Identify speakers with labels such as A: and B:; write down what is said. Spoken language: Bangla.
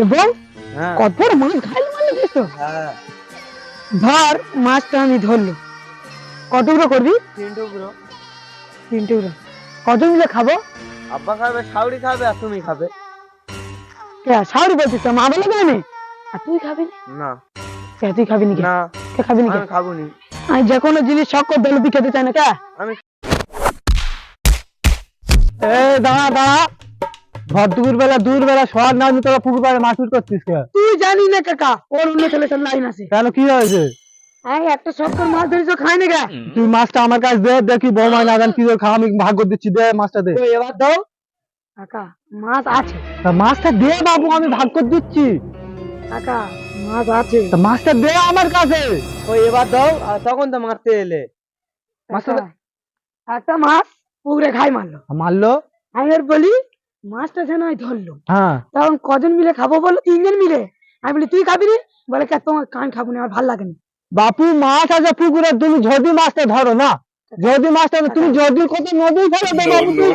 A: এবং
B: হ্যাঁ
A: কত বড় মাছ খাইলে মারলে দেখছো?
B: হ্যাঁ
A: ধর মাছটা আমি ধরলো, কত টুকরো করবি?
B: 3 টুকরো।
A: 3 টুকরো। কত মিলে খাবো?
B: আব্বা খাবে, শাউরি খাবে, আর তুমি খাবে।
A: কে সাউরি বলছিস? মা বলে দেবে? আর তুই খাবি না?
B: না
A: কে তুই খাবি না? কে
B: না
A: কে খাবি না? কে
B: আমি খাবো নি।
A: আমি যে কোনো জিনিস শখ করে দিলে তুই খেতে চাই না কে?
B: আমি
C: এ দাঁড়া দাঁড়া, ভর দূর বেলা শহর না তোরা পুকুর পাড়ে মারপিট করছিস কে?
A: তুই জানি না কাকা, ওর অন্য ছেলে ছেলে লাইন আছে।
C: কেন কি হয়েছে?
A: আমি একটা শখ করে মাছ ধরেছো, খাই না কে?
C: তুই মাছটা আমার কাছে দে, দেখি বৌমা না জান কি করে খাওয়া, আমি ভাগ্য দিচ্ছি, দে মাছটা দে।
A: তো এবার দাও কাকা, মাছ আছে
C: তা মাছটা দে বাবু, আমি ভাগ করে দিচ্ছি।
A: কাকা, মাছ আছে।
C: তা মাছটা দে আমার কাছে।
B: ওই এবার দাও, আর তখন তো মারতে এলে।
C: মাছটা
A: কাকা, একটা মাছ পুকুরে খাই মারলো।
C: মারলো?
A: আমি আর বলি মাছটা যেন আমি ধরলো,
C: হ্যাঁ
A: তখন কজন মিলে খাবো বলো? 3 জন মিলে। আমি বলি তুই খাবি নি? বলে কে তোমার, আমি খাবো না, আমার ভালো লাগে না।
C: বাপু, মাছ আছে পুকুরে, তুমি যদি মাছটা ধরো না, যদি মাছটা তুমি যদি কত নদী ফেলে দে বাবু, তুই